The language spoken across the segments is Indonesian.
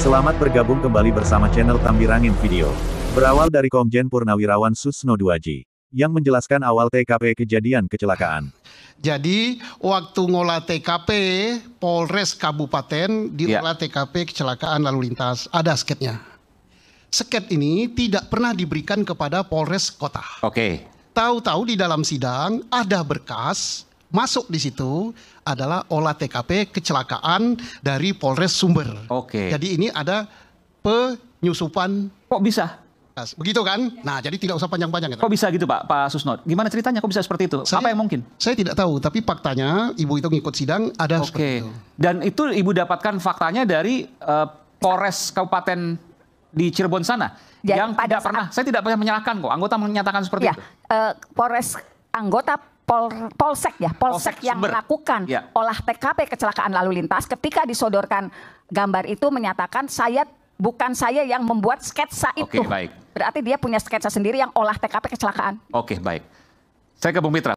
Selamat bergabung kembali bersama channel Tambirangin Video. Berawal dari Komjen Purnawirawan Susno Duaji, yang menjelaskan awal TKP kejadian kecelakaan. Jadi, waktu ngolah TKP, Polres Kabupaten diolah TKP kecelakaan lalu lintas. Ada sketnya. Sket ini tidak pernah diberikan kepada Polres Kota. Oke. Tahu-tahu di dalam sidang ada berkas, masuk di situ adalah olah TKP kecelakaan dari Polres Sumber. Oke. Jadi ini ada penyusupan. Kok bisa? Begitu kan? Nah, jadi tidak usah panjang-panjang. Kok bisa gitu Pak Susno? Gimana ceritanya kok bisa seperti itu? Apa yang mungkin? Saya tidak tahu, tapi faktanya Ibu itu ngikut sidang ada seperti itu. Dan itu Ibu dapatkan faktanya dari Polres Kabupaten di Cirebon sana. Ya, yang tidak pernah, saya tidak pernah menyalahkan kok. Anggota menyatakan seperti itu. Polres anggota Polsek yang Sumber melakukan olah TKP kecelakaan lalu lintas ketika disodorkan gambar itu menyatakan bukan saya yang membuat sketsa itu. Oke, baik. Berarti dia punya sketsa sendiri yang olah TKP kecelakaan. Oke, baik. Saya ke Bung Pitra.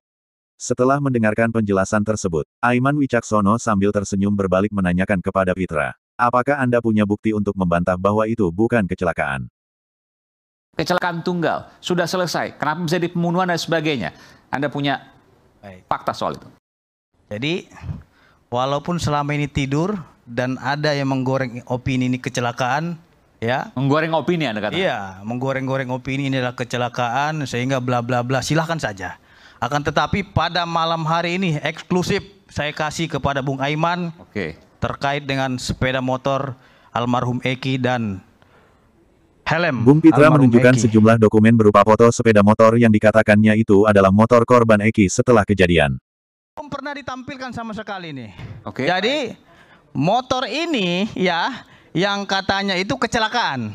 Setelah mendengarkan penjelasan tersebut, Aiman Wicaksono sambil tersenyum berbalik menanyakan kepada Pitra, apakah Anda punya bukti untuk membantah bahwa itu bukan kecelakaan? Kecelakaan tunggal, sudah selesai. Kenapa bisa jadi pembunuhan dan sebagainya? Anda punya fakta soal itu? Jadi, walaupun selama ini tidur dan ada yang menggoreng opini ini kecelakaan, ya. Menggoreng opini Anda kata? Iya, menggoreng-goreng opini ini adalah kecelakaan sehingga bla bla bla, silahkan saja. Akan tetapi pada malam hari ini eksklusif saya kasih kepada Bung Aiman terkait dengan sepeda motor almarhum Eki dan helm. Bung Pitra menunjukkan sejumlah dokumen berupa foto sepeda motor yang dikatakannya itu adalah motor korban Eki setelah kejadian. Belum pernah ditampilkan sama sekali nih. Jadi motor ini ya yang katanya itu kecelakaan.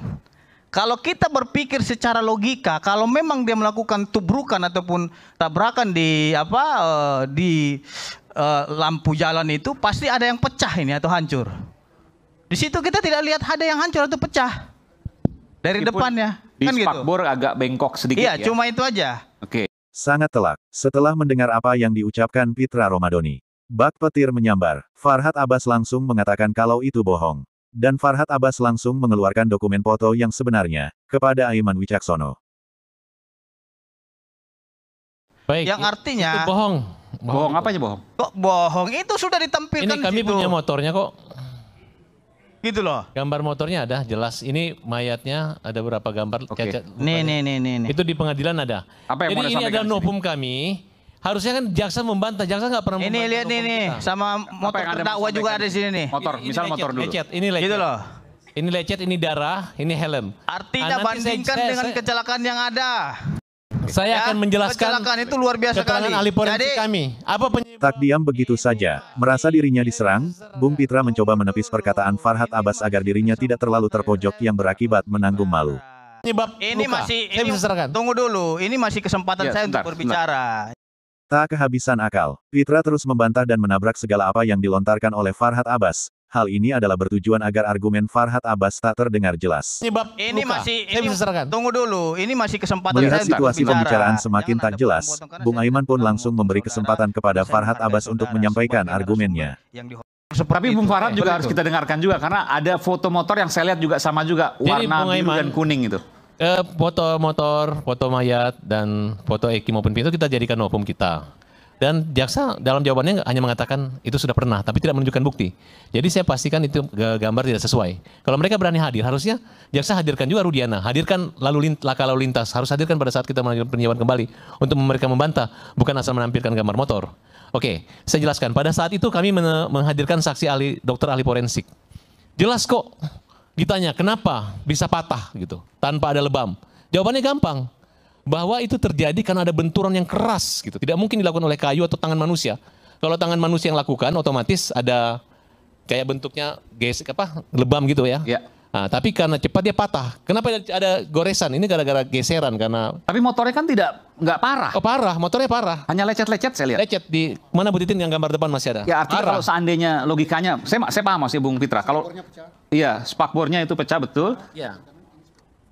Kalau kita berpikir secara logika, kalau memang dia melakukan tubrukan ataupun tabrakan di lampu jalan itu pasti ada yang pecah ini atau hancur. Di situ kita tidak lihat ada yang hancur atau pecah dari depannya. Di kan spakbor gitu. Agak bengkok sedikit. Iya, cuma itu aja. Sangat telak. Setelah mendengar apa yang diucapkan Pitra Romadoni, bak petir menyambar. Farhad Abbas langsung mengatakan kalau itu bohong. Dan Farhad Abbas langsung mengeluarkan dokumen foto yang sebenarnya kepada Aiman Wicaksono. Baik, yang artinya itu bohong. Bohong apa aja bohong? Kok bohong? Itu sudah ditampilkan. Ini kami punya motornya kok. Gitu loh. Gambar motornya ada, jelas. Ini mayatnya ada berapa gambar? Nih. Itu di pengadilan ada. Apa yang jadi ini adalah novum kami. Harusnya kan jaksa membantah, jaksa nggak pernah membantah. Ini lihat nih, sama motor terdakwa juga ada di sini nih. Motor, misal motor dulu. Lecet, ini lecet. Gitu loh. Ini lecet, ini darah, ini helm. Artinya bandingkan dengan kecelakaan yang ada. Saya akan menjelaskan kecelakaan itu luar biasa kali. Ahli forensik kami. Apa Tak diam begitu saja. Merasa dirinya diserang, Bung Pitra mencoba menepis perkataan Farhad Abbas agar dirinya tidak terlalu terpojok yang berakibat menanggung malu. Ini masih, tunggu dulu. Ini masih kesempatan saya untuk berbicara. Tak kehabisan akal, Pitra terus membantah dan menabrak segala apa yang dilontarkan oleh Farhad Abbas. Hal ini adalah bertujuan agar argumen Farhad Abbas tak terdengar jelas. Ini masih, tunggu dulu. Ini masih kesempatan Melihat saya untuk situasi berbicara. pembicaraan semakin tak jelas, Bung Aiman pun langsung memberi kesempatan kepada Farhad Abbas untuk menyampaikan argumennya. Tapi Bung Farhad juga harus kita dengarkan juga karena ada foto motor yang saya lihat juga sama juga warna biru dan kuning itu. Foto motor, foto mayat, dan foto Eki maupun Pintu kita jadikan novum kita. Dan jaksa dalam jawabannya hanya mengatakan itu sudah pernah, tapi tidak menunjukkan bukti. Jadi saya pastikan itu gambar tidak sesuai. Kalau mereka berani hadir, harusnya jaksa hadirkan juga Rudiana, hadirkan laka lalu lintas, harus hadirkan pada saat kita melanjutkan peninjauan kembali untuk mereka membantah, bukan asal menampilkan gambar motor. Oke, saya jelaskan. Pada saat itu kami menghadirkan saksi ahli, dokter ahli forensik. Jelas kok. Ditanya kenapa bisa patah gitu tanpa ada lebam. Jawabannya gampang. Bahwa itu terjadi karena ada benturan yang keras gitu. Tidak mungkin dilakukan oleh kayu atau tangan manusia. Kalau tangan manusia yang lakukan otomatis ada kayak bentuknya lebam gitu ya. Nah, tapi karena cepat dia patah. Kenapa ada goresan? Ini gara-gara geseran karena. Tapi motornya kan nggak parah. Oh parah, motornya parah. Hanya lecet-lecet saya lihat. Lecet di mana Bu Titin yang gambar depan masih ada. Ya artinya kalau seandainya logikanya, saya paham Mas Bung Pitra. Kalau iya spakbornya itu pecah betul. Iya.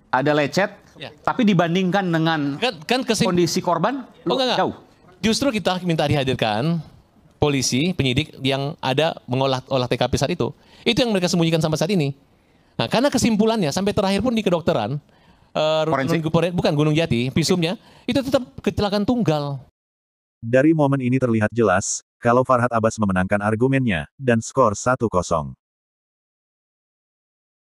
Ada lecet. Ya. Tapi dibandingkan dengan kondisi korban, jauh. Justru kita minta dihadirkan polisi, penyidik yang ada olah TKP saat itu. Itu yang mereka sembunyikan sampai saat ini. Nah, karena kesimpulannya sampai terakhir pun di kedokteran, bukan Gunung Jati, visumnya itu tetap kecelakaan tunggal. Dari momen ini terlihat jelas, kalau Farhad Abbas memenangkan argumennya, dan skor 1-0.